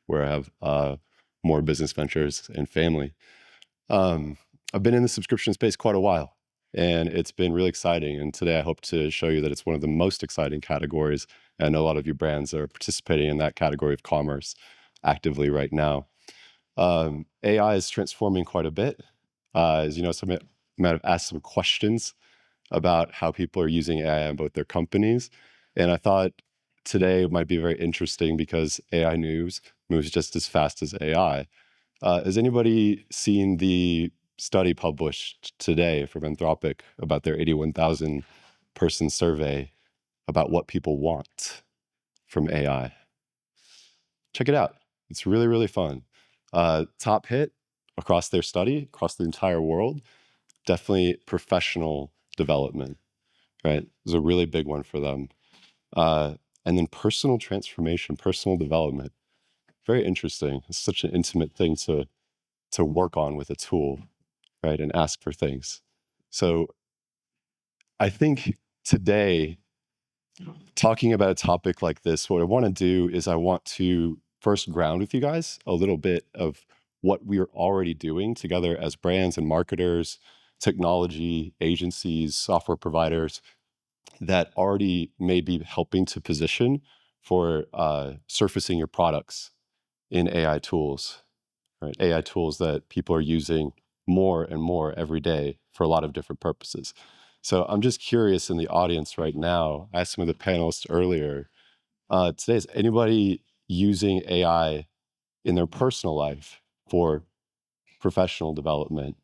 where I have more business ventures and family. Um, I've been in the subscription space quite a while, and it's been really exciting. And today I hope to show you that it's one of the most exciting categories. And I know a lot of you brands are participating in that category of commerce actively right now. AI is transforming quite a bit. As you know, some might have asked some questions about how people are using AI in both their companies. And I thought today might be very interesting because AI news moves just as fast as AI. Has anybody seen the study published today from Anthropic about their 81,000 person survey about what people want from AI? Check it out. It's really, really fun. Top hit across their study, across the entire world, definitely professional development, right? It was a really big one for them. And then personal transformation, personal development. Very interesting. It's such an intimate thing to work on with a tool, right? And ask for things. So I think today, talking about a topic like this, what I want to do is I want to first ground with you guys a little bit of what we are already doing together as brands and marketers, technology agencies, software providers that already may be helping to position for surfacing your products in AI tools, right? AI tools that people are using more and more every day for a lot of different purposes. So I'm just curious in the audience right now, I asked some of the panelists earlier, today, is anybody using AI in their personal life for professional development?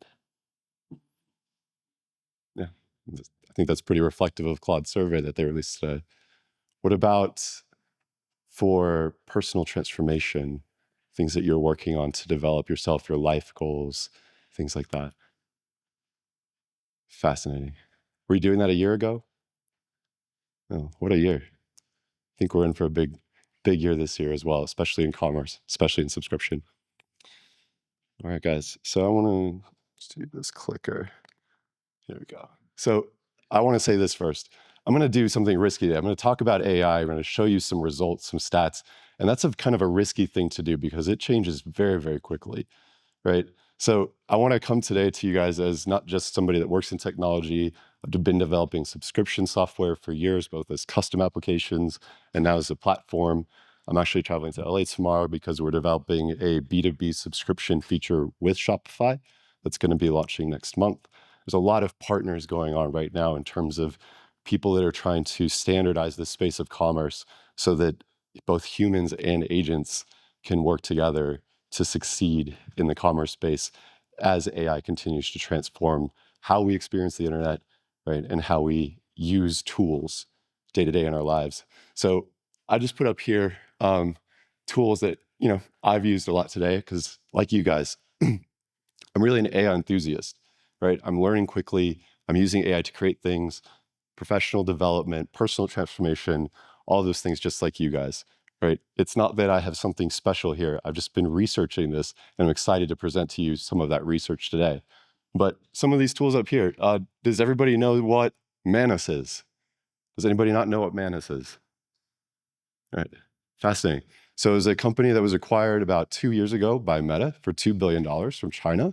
Yeah, I think that's pretty reflective of Claude's survey that they released today. What about for personal transformation, things that you're working on to develop yourself, your life goals, things like that? Fascinating. Were you doing that a year ago? Oh, what a year. I think we're in for a big year this year as well, especially in commerce, especially in subscription. All right, guys. So I want to do this clicker. Here we go. So I want to say this first. I'm going to do something risky today. I'm going to talk about AI. I'm going to show you some results, some stats. And that's a kind of a risky thing to do because it changes very, very quickly, right? So I want to come today to you guys as not just somebody that works in technology. I've been developing subscription software for years, both as custom applications and now as a platform. I'm actually traveling to LA tomorrow because we're developing a B2B subscription feature with Shopify that's going to be launching next month. There's a lot of partners going on right now in terms of people that are trying to standardize the space of commerce so that both humans and agents can work together to succeed in the commerce space as AI continues to transform how we experience the internet, right? And how we use tools day to day in our lives. So I just put up here tools that, I've used a lot today because like you guys, I'm really an AI enthusiast, right? I'm learning quickly. I'm using AI to create things, professional development, personal transformation, all those things just like you guys, right? It's not that I have something special here. I've just been researching this and I'm excited to present to you some of that research today. But some of these tools up here, does everybody know what Manus is? Does anybody not know what Manus is? All right, fascinating. So it was a company that was acquired about 2 years ago by Meta for $2 billion from China.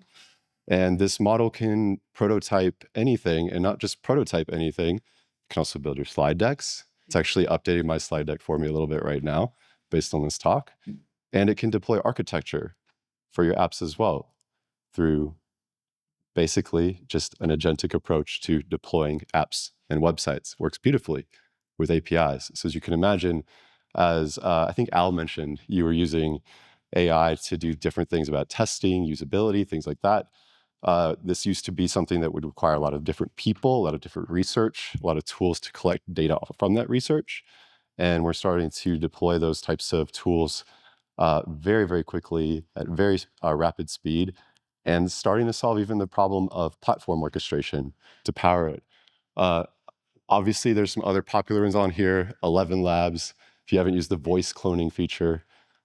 And this model can prototype anything and not just prototype anything. It can also build your slide decks. It's actually updating my slide deck for me a little bit right now based on this talk. And it can deploy architecture for your apps as well through basically just an agentic approach to deploying apps and websites. Works beautifully with APIs. So as you can imagine, as I think Al mentioned, you were using AI to do different things about testing, usability, things like that. This used to be something that would require a lot of different people, a lot of different research, a lot of tools to collect data from that research. And we're starting to deploy those types of tools very, very quickly at very rapid speed and starting to solve even the problem of platform orchestration to power it. Uh, Obviously, there's some other popular ones on here, 11 Labs. If you haven't used the voice cloning feature,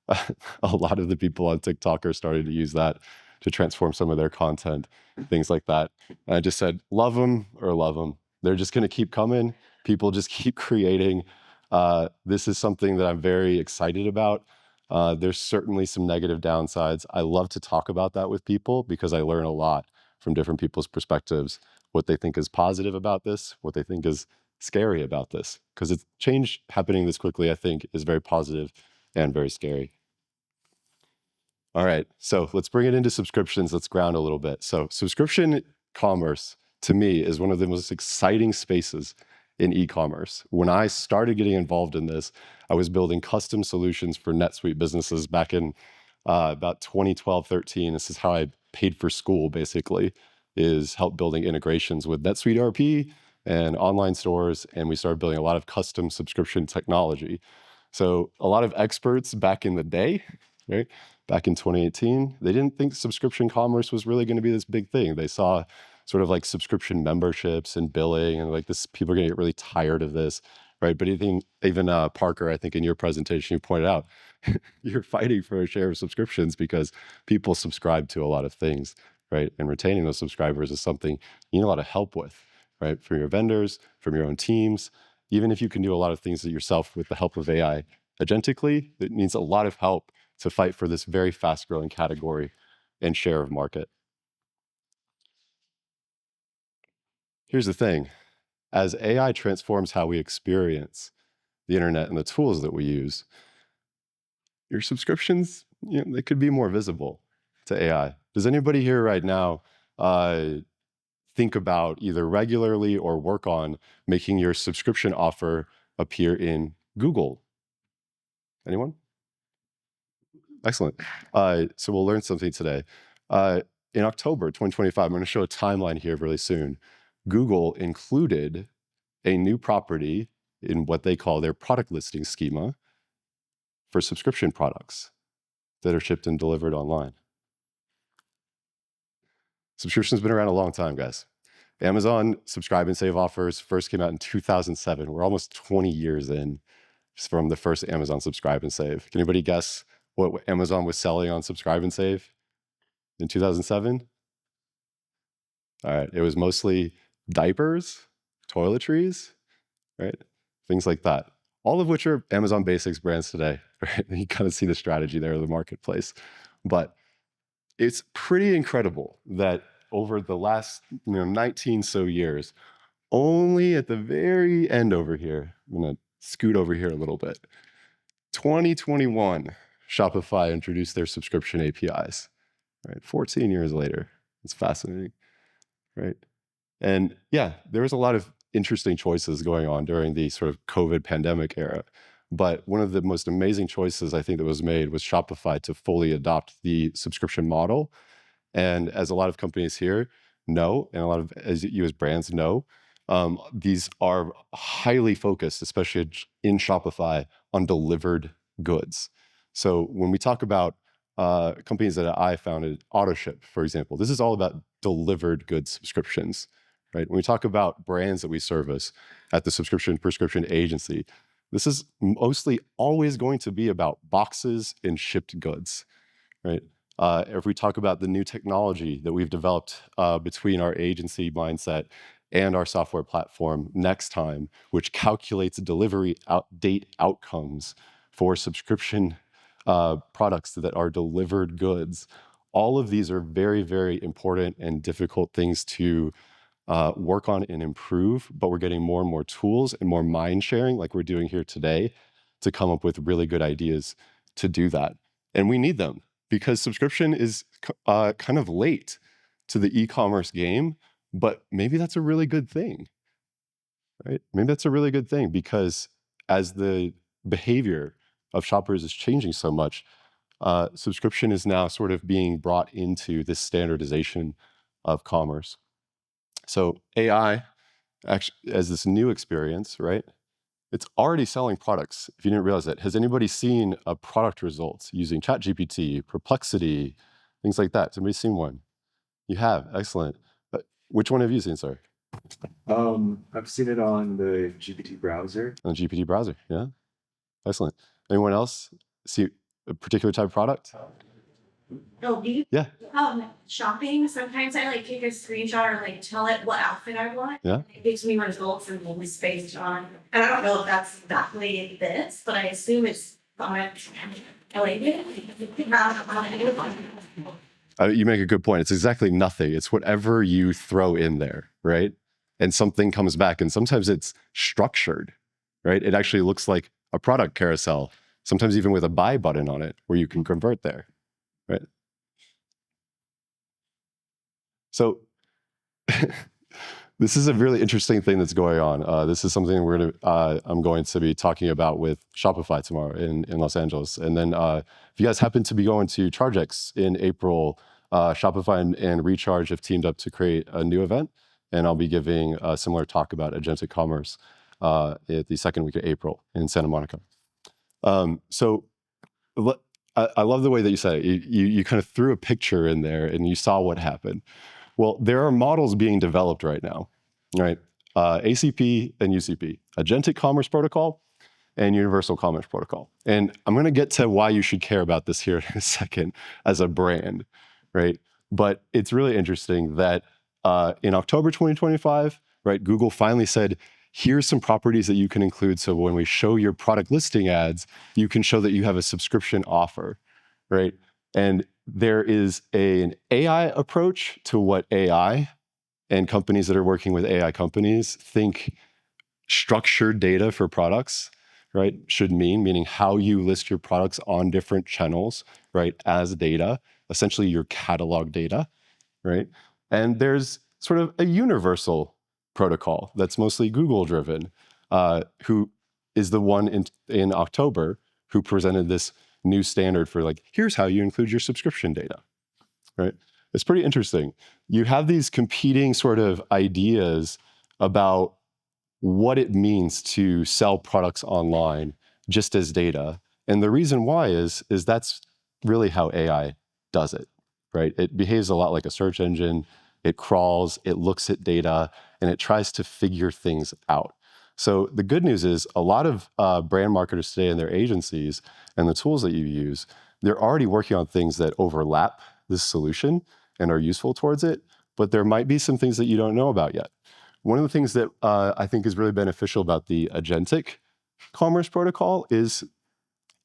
a lot of the people on TikTok are starting to use that to transform some of their content, things like that. And I just said, love them or love them. They're just going to keep coming. People just keep creating. This is something that I'm very excited about. There's certainly some negative downsides. I love to talk about that with people because I learn a lot from different people's perspectives, what they think is positive about this, what they think is scary about this. Because it's change happening this quickly, I think, is very positive and very scary. All right, so let's bring it into subscriptions. Let's ground a little bit. So subscription commerce, to me, is one of the most exciting spaces in e-commerce. When I started getting involved in this, I was building custom solutions for NetSuite businesses back in about 2012, 13. This is how I paid for school, basically, is help building integrations with NetSuite ERP and online stores. And we started building a lot of custom subscription technology. So a lot of experts back in the day, right? Back in 2018, they didn't think subscription commerce was really going to be this big thing. They saw sort of like subscription memberships and billing, and like this, people are going to get really tired of this, right? But even Parker, I think in your presentation, you pointed out you're fighting for a share of subscriptions because people subscribe to a lot of things, right? And retaining those subscribers is something you need a lot of help with, right? From your vendors, from your own teams. Even if you can do a lot of things yourself with the help of AI agentically, it needs a lot of help to fight for this very fast growing category and share of market. Here's the thing. As AI transforms how we experience the internet and the tools that we use, your subscriptions, they could be more visible to AI. Does anybody here right now think about either regularly or work on making your subscription offer appear in Google? Anyone? Excellent. So we'll learn something today. In October 2025, I'm going to show a timeline here really soon. Google included a new property in what they call their product listing schema for subscription products that are shipped and delivered online. Subscription's been around a long time, guys. Amazon Subscribe and Save offers first came out in 2007. We're almost 20 years in from the first Amazon Subscribe and Save. Can anybody guess what Amazon was selling on Subscribe and Save in 2007? All right, it was mostly diapers, toiletries, right? Things like that. All of which are Amazon Basics brands today, right? You kind of see the strategy there of the marketplace. But it's pretty incredible that over the last 19 so years, only at the very end over here, I'm gonna scoot over here a little bit, 2021, Shopify introduced their subscription APIs, right? 14 years later. It's fascinating, right? And yeah, there was a lot of interesting choices going on during the sort of COVID pandemic era. But one of the most amazing choices I think that was made was Shopify to fully adopt the subscription model. And as a lot of companies here know, and a lot of as you as brands know, these are highly focused, especially in Shopify, on delivered goods. So when we talk about companies that I founded, Autoship, for example, this is all about delivered goods subscriptions, right? When we talk about brands that we service at the subscription prescription agency, this is mostly always going to be about boxes and shipped goods, right? If we talk about the new technology that we've developed between our agency mindset and our software platform Next Time, which calculates delivery date outcomes for subscription products that are delivered goods, all of these are very, very important and difficult things to work on and improve, but we're getting more and more tools and more mind sharing like we're doing here today to come up with really good ideas to do that. And we need them because subscription is kind of late to the e-commerce game, but maybe that's a really good thing, right? Maybe that's a really good thing because as the behavior of shoppers is changing so much, subscription is now sort of being brought into this standardization of commerce. So AI, actually, as this new experience, right? It's already selling products. If you didn't realize that, has anybody seen a product results using ChatGPT, Perplexity, things like that? Has anybody seen one? You have, excellent. Which one have you seen, sorry? I've seen it on the GPT browser. On the GPT browser, yeah, excellent. Anyone else see a particular type of product? Oh, Yeah, shopping. Sometimes I like take a screenshot or like tell it what outfit I want. yeah. It gives me results and it's based on. And I don't know if that's exactly this, but I assume it's on I like it. You make a good point. It's exactly nothing. It's whatever you throw in there, right? And something comes back. And sometimes it's structured, right? It actually looks like a product carousel, sometimes even with a buy button on it where you can convert there, right? So this is a really interesting thing that's going on. This is something I'm going to be talking about with Shopify tomorrow in Los Angeles. And then if you guys happen to be going to ChargeX in April, Shopify and Recharge have teamed up to create a new event. And I'll be giving a similar talk about agentic commerce at the second week of April in Santa Monica. So I love the way that you said it. You kind of threw a picture in there and you saw what happened. Well, there are models being developed right now, right? ACP and UCP, Agentic Commerce Protocol and Universal Commerce Protocol. And I'm going to get to why you should care about this here in a second as a brand, right? But it's really interesting that in October 2025, right, Google finally said, here's some properties that you can include. So when we show your product listing ads, you can show that you have a subscription offer, right? And there is an AI approach to what AI and companies that are working with AI companies think structured data for products, right, should mean, meaning how you list your products on different channels, right, as data, essentially your catalog data, right? And there's sort of a universal protocol that's mostly Google driven, who is the one in October who presented this new standard for like, here's how you include your subscription data, right? It's pretty interesting. You have these competing sort of ideas about what it means to sell products online just as data. And the reason why is that's really how AI does it, right? It behaves a lot like a search engine. It crawls, it looks at data, and it tries to figure things out. So the good news is a lot of brand marketers today and their agencies and the tools that you use, they're already working on things that overlap this solution and are useful towards it, but there might be some things that you don't know about yet. One of the things that I think is really beneficial about the Agentic Commerce Protocol is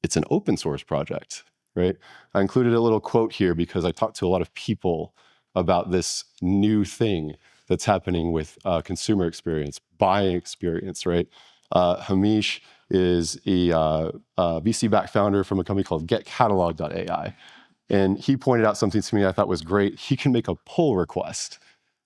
it's an open source project, right? I included a little quote here because I talked to a lot of people about this new thing that's happening with consumer experience, buying experience, right? Hamish is a VC-backed founder from a company called GetCatalog.ai. And he pointed out something to me I thought was great. He can make a pull request,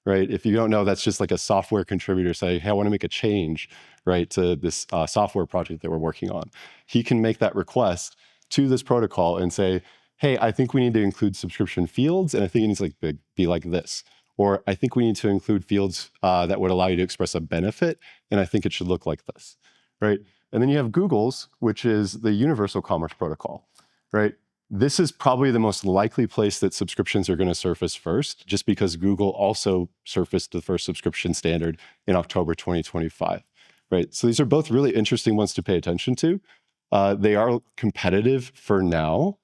right? If you don't know, that's just like a software contributor saying, hey, I want to make a change, right, to this software project that we're working on. He can make that request to this protocol and say, hey, I think we need to include subscription fields, and I think it needs to be like this. Or I think we need to include fields that would allow you to express a benefit, and I think it should look like this, right? And then you have Google's, which is the Universal Commerce Protocol, right? This is probably the most likely place that subscriptions are going to surface first, just because Google also surfaced the first subscription standard in October 2025, right? So these are both really interesting ones to pay attention to. They are competitive for now,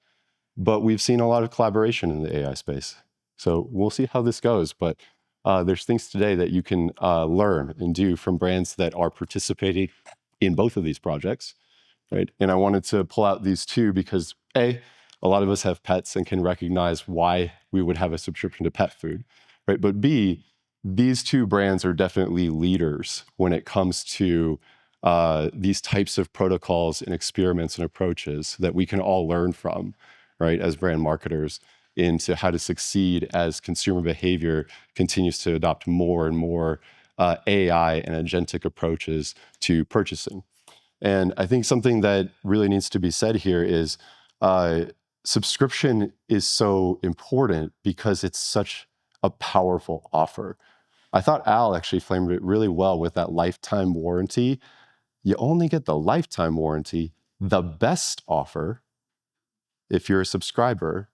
but we've seen a lot of collaboration in the AI space. So we'll see how this goes, but there's things today that you can learn and do from brands that are participating in both of these projects, right? And I wanted to pull out these two because a lot of us have pets and can recognize why we would have a subscription to pet food, right? But B, these two brands are definitely leaders when it comes to these types of protocols and experiments and approaches that we can all learn from, right, as brand marketers into how to succeed as consumer behavior continues to adopt more and more AI and agentic approaches to purchasing. And I think something that really needs to be said here is subscription is so important because it's such a powerful offer. I thought Al actually framed it really well with that lifetime warranty. You only get the lifetime warranty, the best offer, if you're a subscriber.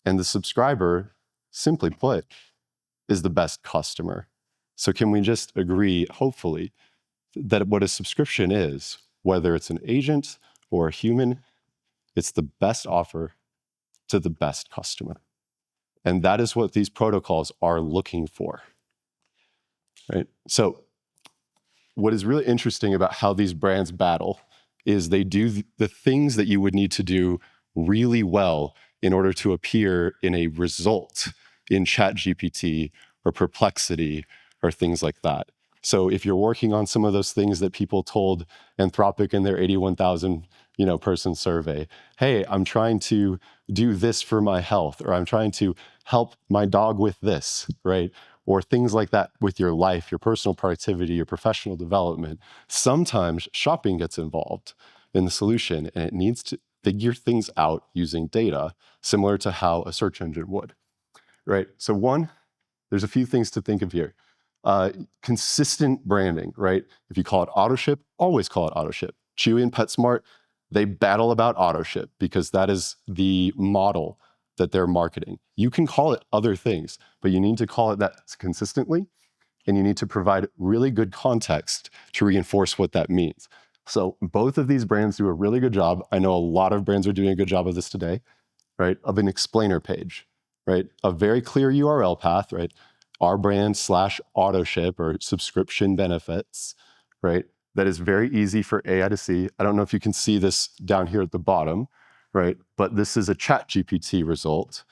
And the subscriber, simply put, is the best customer. So can we just agree, hopefully, that what a subscription is, whether it's an agent or a human, it's the best offer to the best customer. And that is what these protocols are looking for, right? So what is really interesting about how these brands battle is they do the things that you would need to do really well in order to appear in a result in ChatGPT or Perplexity or things like that. So if you're working on some of those things that people told Anthropic in their 81,000 person survey, hey, I'm trying to do this for my health, or I'm trying to help my dog with this, right? Or things like that with your life, your personal productivity, your professional development. Sometimes shopping gets involved in the solution, and it needs to figure things out using data, similar to how a search engine would, right? So one, there's a few things to think of here. Consistent branding, right? If you call it AutoShip, always call it AutoShip. Chewy and PetSmart, they battle about AutoShip because that is the model that they're marketing. You can call it other things, but you need to call it that consistently, and you need to provide really good context to reinforce what that means. So both of these brands do a really good job. I know a lot of brands are doing a good job of this today, right? Of an explainer page, right? A very clear URL path, right? Our brand / AutoShip or subscription benefits, right? That is very easy for AI to see. I don't know if you can see this down here at the bottom, right? But this is a ChatGPT result,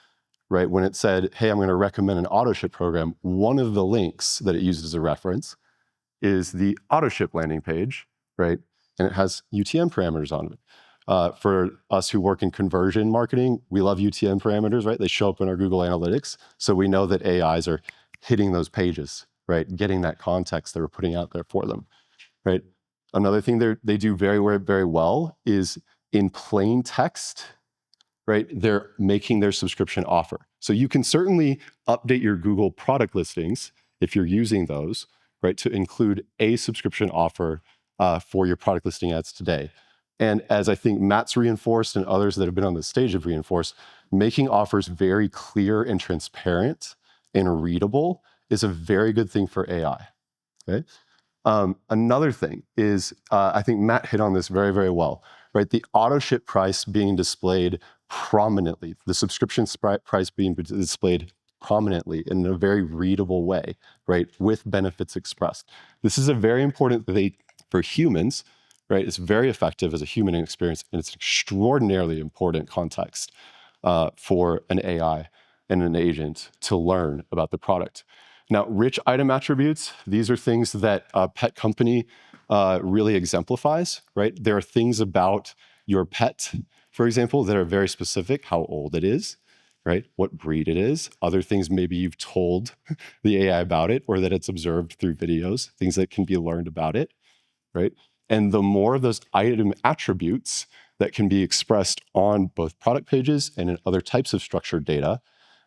right? When it said, hey, I'm going to recommend an AutoShip program, one of the links that it used as a reference is the AutoShip landing page, right? And it has UTM parameters on it. For us who work in conversion marketing, we love UTM parameters, right? They show up in our Google Analytics. So we know that AIs are hitting those pages, right? Getting that context that we're putting out there for them, right? Another thing they do very well is in plain text, right? They're making their subscription offer. So you can certainly update your Google product listings if you're using those, right, to include a subscription offer for your product listing ads today. And as I think Matt's reinforced and others that have been on the stage have reinforced, making offers very clear and transparent and readable is a very good thing for AI. Okay? Another thing is, I think Matt hit on this very well, right? The AutoShip price being displayed prominently, the subscription price being displayed prominently in a very readable way, right? With benefits expressed. This is a very important thing for humans, right? It's very effective as a human experience, and it's extraordinarily important context for an AI and an agent to learn about the product. Now, rich item attributes, these are things that a pet company really exemplifies, right? There are things about your pet, for example, that are very specific, how old it is, right? What breed it is. Other things maybe you've told the AI about it or that it's observed through videos, things that can be learned about it, right? And the more of those item attributes that can be expressed on both product pages and in other types of structured data.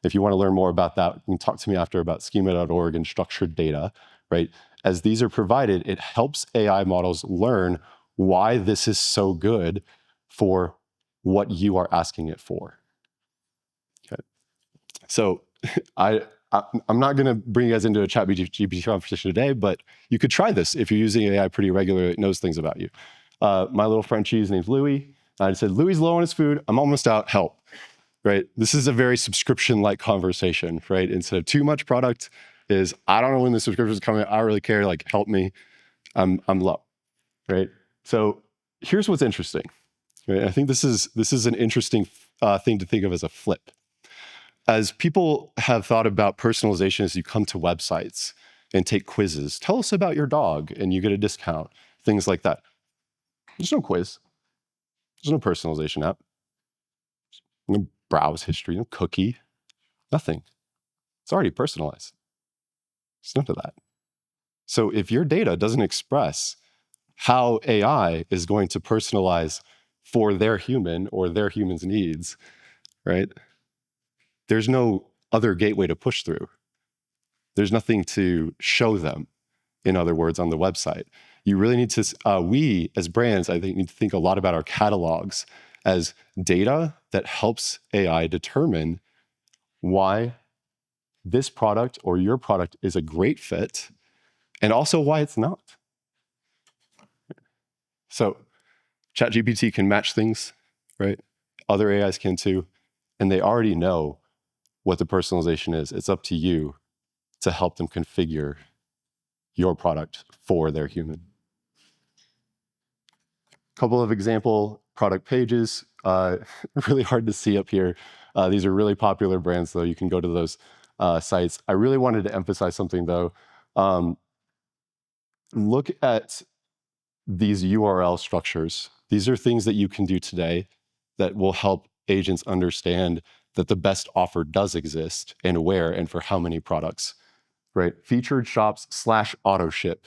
If you want to learn more about that, you can talk to me after about schema.org and structured data, right? As these are provided, it helps AI models learn why this is so good for what you are asking it for. Okay. So I'm not going to bring you guys into a ChatGPT conversation today, but you could try this if you're using AI pretty regularly. It knows things about you. My little Frenchie, his name's Louis. I said, Louis low on his food. I'm almost out. Help. Right? This is a very subscription-like conversation, right? Instead of too much product is, I don't know when the subscription is coming. I don't really care. Like, help me. I'm low, right? So here's what's interesting. Right? I think this is an interesting thing to think of as a flip. As people have thought about personalization as you come to websites and take quizzes, tell us about your dog and you get a discount, things like that. There's no quiz. There's no personalization app. No browse history, no cookie, nothing. It's already personalized. There's none of that. So if your data doesn't express how AI is going to personalize for their human or their human's needs, right? There's no other gateway to push through. There's nothing to show them, in other words, on the website. You really need to, we as brands, I think, need to think a lot about our catalogs as data that helps AI determine why this product or your product is a great fit and also why it's not. So ChatGPT can match things, right? Other AIs can too, and they already know what the personalization is. It's up to you to help them configure your product for their human. Couple of example product pages. really hard to see up here. These are really popular brands, though. You can go to those sites. I really wanted to emphasize something, though. Look at these URL structures. These are things that you can do today that will help agents understand that the best offer does exist and where and for how many products, right? Featured shops / auto ship,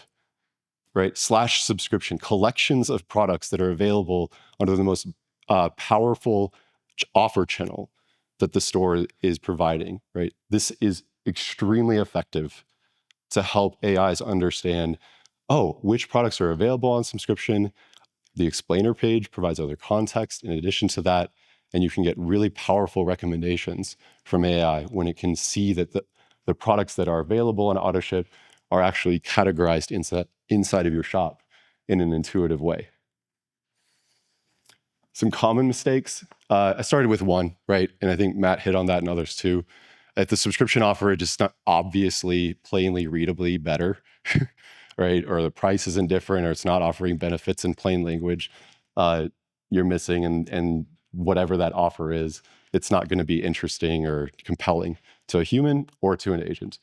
right? / subscription, collections of products that are available under the most powerful offer channel that the store is providing, right? This is extremely effective to help AIs understand, oh, which products are available on subscription. The explainer page provides other context in addition to that, and you can get really powerful recommendations from AI when it can see that the products that are available on AutoShip are actually categorized inside of your shop in an intuitive way. Some common mistakes. I started with one, right? And I think Matt hit on that and others too. If the subscription offer is just not obviously, plainly, readably better, right? Or the price isn't different, or it's not offering benefits in plain language, you're missing. And whatever that offer is, it's not going to be interesting or compelling to a human or to an agent.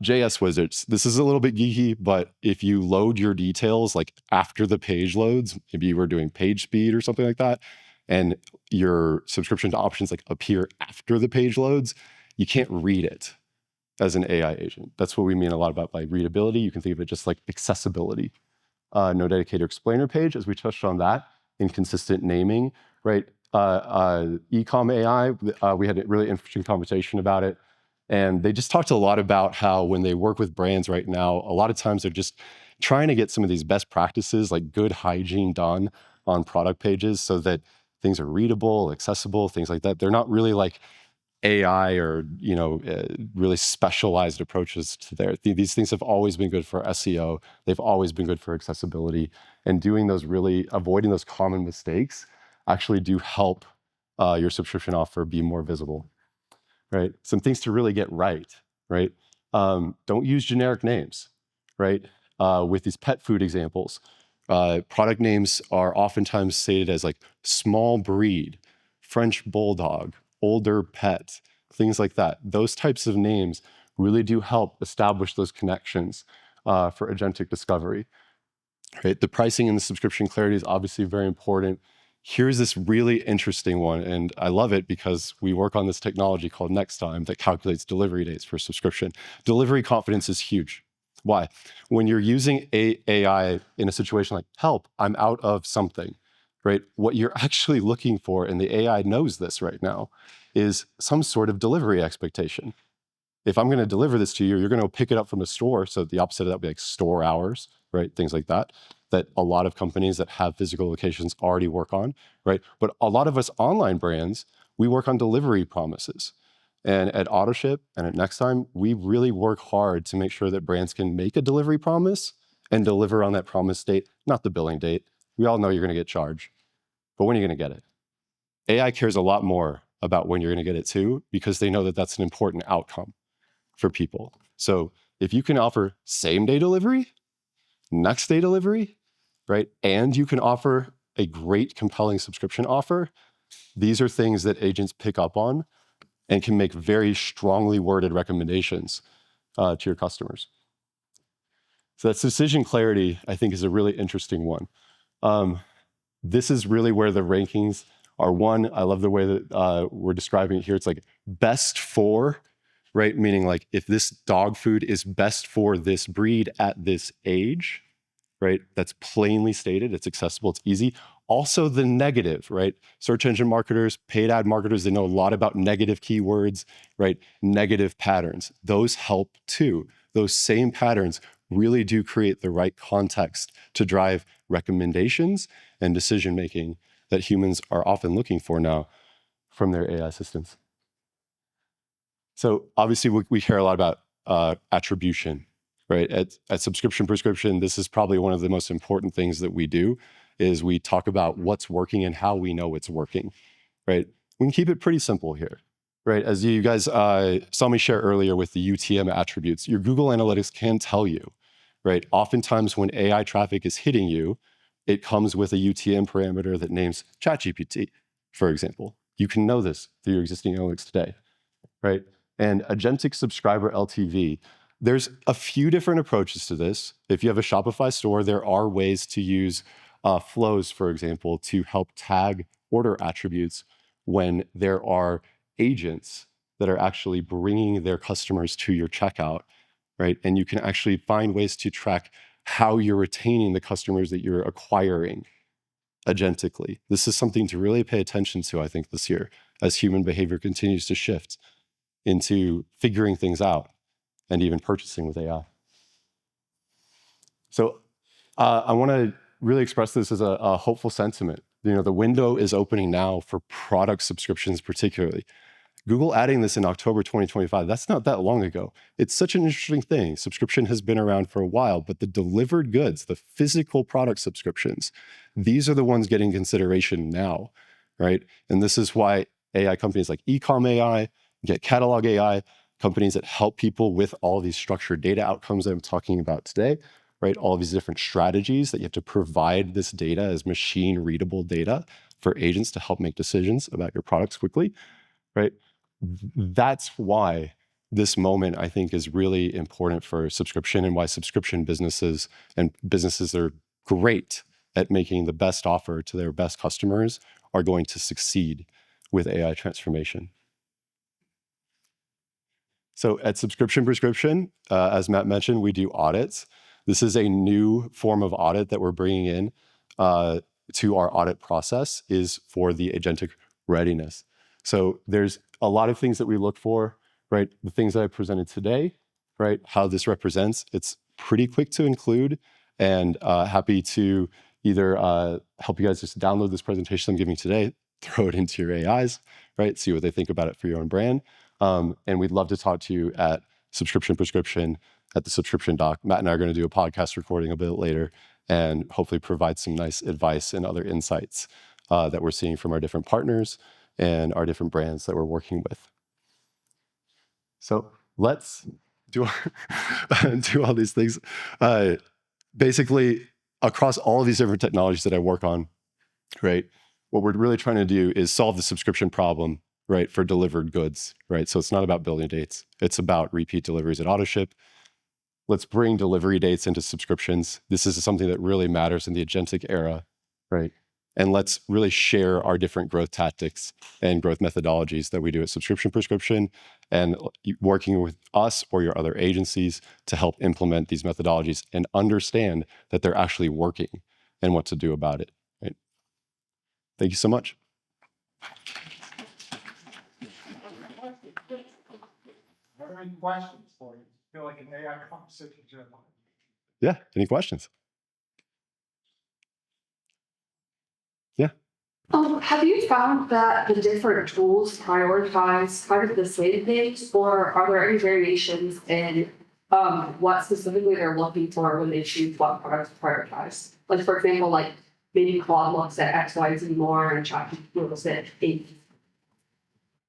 JS wizards. This is a little bit geeky, but if you load your details like after the page loads, maybe you were doing page speed or something like that, and your subscription options like appear after the page loads, you can't read it as an AI agent. That's what we mean a lot about by readability. You can think of it just like accessibility. No dedicated explainer page, as we touched on that. Inconsistent naming, right? Ecom AI, we had a really interesting conversation about it. And they just talked a lot about how when they work with brands right now, a lot of times they're just trying to get some of these best practices, like good hygiene done on product pages so that things are readable, accessible, things like that. They're not really like AI or really specialized approaches to there. These things have always been good for SEO. They've always been good for accessibility. And avoiding those common mistakes actually do help your subscription offer be more visible. Right? Some things to really get right, right? Don't use generic names, right? With these pet food examples, product names are oftentimes stated as like small breed, French bulldog, older pet, things like that. Those types of names really do help establish those connections for agentic discovery. Right? The pricing and the subscription clarity is obviously very important. Here's this really interesting one, and I love it because we work on this technology called Nextime that calculates delivery dates for subscription. Delivery confidence is huge. Why? When you're using AI in a situation like, help, I'm out of something, right? What you're actually looking for, and the AI knows this right now, is some sort of delivery expectation. If I'm going to deliver this to you, you're going to pick it up from a store. So the opposite of that would be like store hours, right? Things like that a lot of companies that have physical locations already work on, right? But a lot of us online brands, we work on delivery promises. And at AutoShip and at Nextime, we really work hard to make sure that brands can make a delivery promise and deliver on that promise date, not the billing date. We all know you're going to get charged, but when are you going to get it? AI cares a lot more about when you're going to get it too, because they know that that's an important outcome for people. So if you can offer same-day delivery, next-day delivery, right? And you can offer a great, compelling subscription offer. These are things that agents pick up on and can make very strongly worded recommendations to your customers. So that decision clarity, I think, is a really interesting one. This is really where the rankings are. One, I love the way that we're describing it here. It's like best for, right? Meaning like if this dog food is best for this breed at this age, right? That's plainly stated, it's accessible, it's easy. Also the negative, right? Search engine marketers, paid ad marketers, they know a lot about negative keywords, right? Negative patterns. Those help too. Those same patterns really do create the right context to drive recommendations and decision-making that humans are often looking for now from their AI assistants. So obviously we care a lot about attribution, right? At Subscription Prescription, this is probably one of the most important things that we do is we talk about what's working and how we know it's working, right? We can keep it pretty simple here, right? As you guys saw me share earlier with the UTM attributes, your Google Analytics can tell you, right? Oftentimes when AI traffic is hitting you, it comes with a UTM parameter that names ChatGPT, for example. You can know this through your existing analytics today, right? And agentic subscriber LTV, there's a few different approaches to this. If you have a Shopify store, there are ways to use flows, for example, to help tag order attributes when there are agents that are actually bringing their customers to your checkout, right? And you can actually find ways to track how you're retaining the customers that you're acquiring agentically. This is something to really pay attention to, I think, this year, as human behavior continues to shift into figuring things out and even purchasing with AI. So I want to really express this as a hopeful sentiment. The window is opening now for product subscriptions particularly. Google adding this in October 2025, that's not that long ago. It's such an interesting thing. Subscription has been around for a while, but the delivered goods, the physical product subscriptions, these are the ones getting consideration now, right? And this is why AI companies like Ecom AI, Get Catalog AI, companies that help people with all these structured data outcomes that I'm talking about today, right? All of these different strategies that you have to provide this data as machine readable data for agents to help make decisions about your products quickly, right? That's why this moment, I think, is really important for subscription, and why subscription businesses and businesses that are great at making the best offer to their best customers are going to succeed with AI transformation. So at Subscription Prescription, as Matt mentioned, we do audits. This is a new form of audit that we're bringing in to our audit process, is for the agentic readiness. So there's a lot of things that we look for, right? The things that I presented today, right? How this represents, it's pretty quick to include, and happy to either help you guys just download this presentation I'm giving today, throw it into your AIs, right? See what they think about it for your own brand. And we'd love to talk to you at Subscription Prescription, at the Subscription Doc. Matt and I are going to do a podcast recording a bit later and hopefully provide some nice advice and other insights that we're seeing from our different partners and our different brands that we're working with. So let's do all these things. Basically, across all of these different technologies that I work on, right? What we're really trying to do is solve the subscription problem, right, for delivered goods, right? So it's not about building dates. It's about repeat deliveries at AutoShip. Let's bring delivery dates into subscriptions. This is something that really matters in the agentic era, right? And let's really share our different growth tactics and growth methodologies that we do at Subscription Prescription, and working with us or your other agencies to help implement these methodologies and understand that they're actually working and what to do about it, right? Thank you so much. Are there any questions for you? Feel like an AI conversation. Yeah, any questions? Yeah. Have you found that the different tools prioritize kind of the same things, or are there any variations in what specifically they're looking for when they choose what products to prioritize? Like, for example, like maybe Claude looks at X, Y, Z more, and ChatGPT looks at A.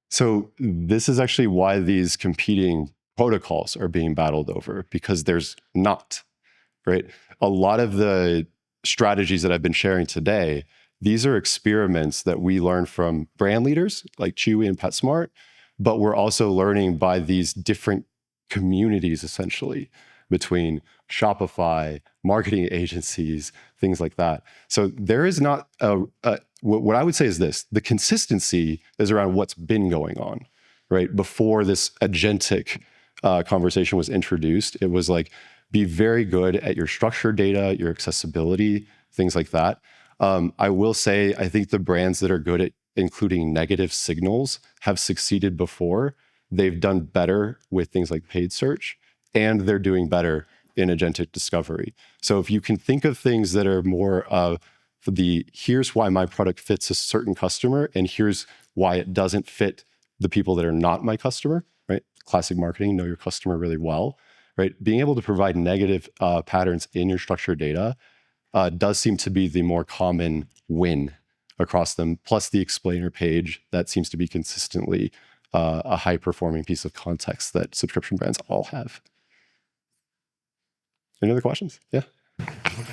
So this is actually why these competing protocols are being battled over, because there's not, right? A lot of the strategies that I've been sharing today, these are experiments that we learn from brand leaders like Chewy and PetSmart, but we're also learning by these different communities, essentially, between Shopify, marketing agencies, things like that. So there is not what I would say is this: the consistency is around what's been going on, right? Before this agentic conversation was introduced, it was like, be very good at your structured data, your accessibility, things like that. I will say, I think the brands that are good at including negative signals have succeeded before. They've done better with things like paid search, and they're doing better in agentic discovery. So if you can think of things that are more for the, here's why my product fits a certain customer, and here's why it doesn't fit the people that are not my customer, right? Classic marketing, know your customer really well, right? Being able to provide negative patterns in your structured data does seem to be the more common win across them, plus the explainer page that seems to be consistently a high-performing piece of context that subscription brands all have. Any other questions? Yeah.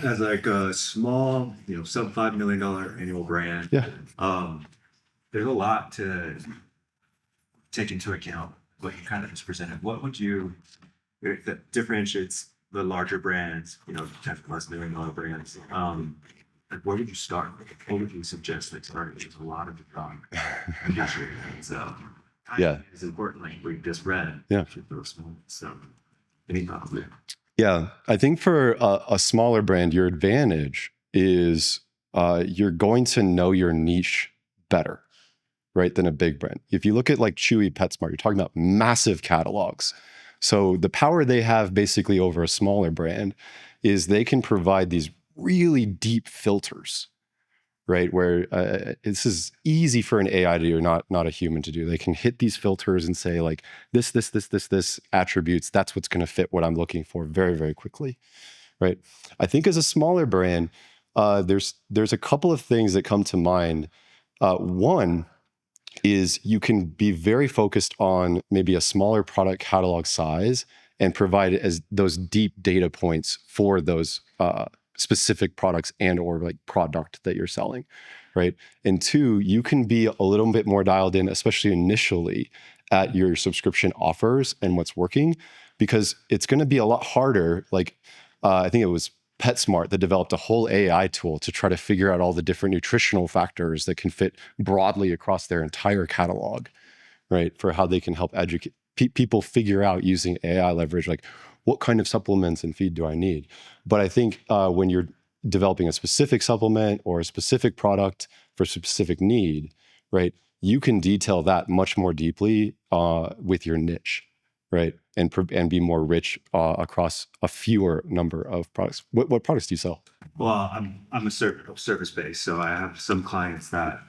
As like a small, sub $5 million annual brand. Yeah. there's a lot to take into account. What you kind of just presented. What would you that differentiates the larger brands? You know, 10 plus million dollar brands. Like where would you start? What would you suggest that starting? There's a lot of industry, so Yeah. it's important. Like we just read. Yeah. So, any thoughts there? Yeah, I think for a smaller brand, your advantage is you're going to know your niche better, right, than a big brand. If you look at like Chewy, PetSmart, you're talking about massive catalogs. So the power they have basically over a smaller brand is they can provide these really deep filters, right? Where this is easy for an AI to do, not a human to do. They can hit these filters and say like this attributes, that's what's going to fit what I'm looking for very, very quickly, right? I think as a smaller brand, there's a couple of things that come to mind. One is you can be very focused on maybe a smaller product catalog size and provide it as those deep data points for those specific products and or like product that you're selling, right? And two, you can be a little bit more dialed in, especially initially, at your subscription offers and what's working, because it's going to be a lot harder. Like I think it was PetSmart that developed a whole AI tool to try to figure out all the different nutritional factors that can fit broadly across their entire catalog, right? For how they can help educate people figure out using AI leverage, like what kind of supplements and feed do I need? But I think when you're developing a specific supplement or a specific product for a specific need, right, you can detail that much more deeply with your niche, right, and be more rich across a fewer number of products. What products do you sell? Well, I'm a service based, so I have some clients that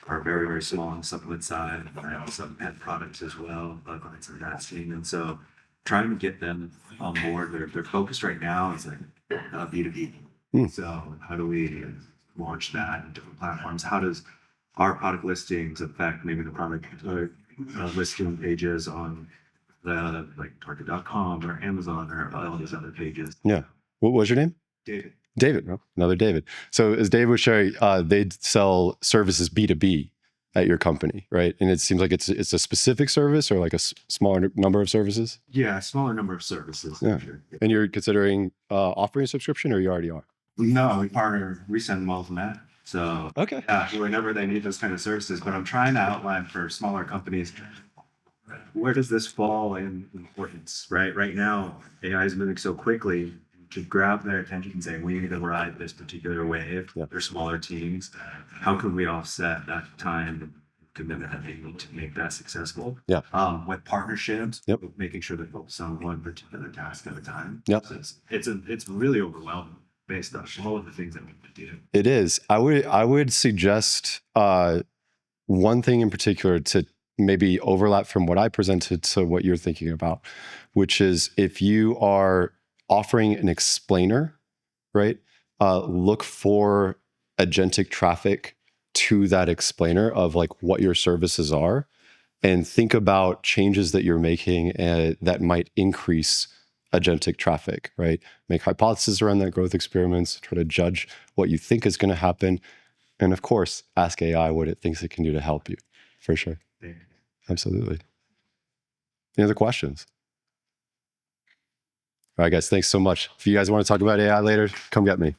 are very, very small on the supplement side. I have some pet products as well, clients in that scene, and so trying to get them on board. Their focus right now is like B2B. So how do we launch that in different platforms? How does our product listings affect maybe the product listing pages on the like Target.com or Amazon or all these other pages? Yeah. What was your name? David. David, oh, another David. So as David was sharing, they sell services B2B at your company, right? And it seems like it's a specific service or like a smaller number of services. Yeah, a smaller number of services. Yeah. Sure. And you're considering offering a subscription, or you already are? No, we send them all from that. So Okay. whenever they need those kind of services, but I'm trying to outline for smaller companies, where does this fall in importance, right? Right now, AI is moving so quickly to grab their attention and say, we need to ride this particular wave. Yeah. They're smaller teams. How can we offset that time and commitment that they need to make that successful? Yeah. With partnerships, Yep. with making sure they focus on one particular task at a time. Yep. So it's really overwhelming based on all of the things that we need to do. It is. I would suggest one thing in particular to maybe overlap from what I presented to what you're thinking about, which is if you are offering an explainer, right? Look for agentic traffic to that explainer of like what your services are, and think about changes that you're making that might increase agentic traffic, right? Make hypotheses around that, growth experiments, try to judge what you think is going to happen. And of course, ask AI what it thinks it can do to help you, for sure. Yeah. Absolutely. Any other questions? All right, guys, thanks so much. If you guys want to talk about AI later, come get me.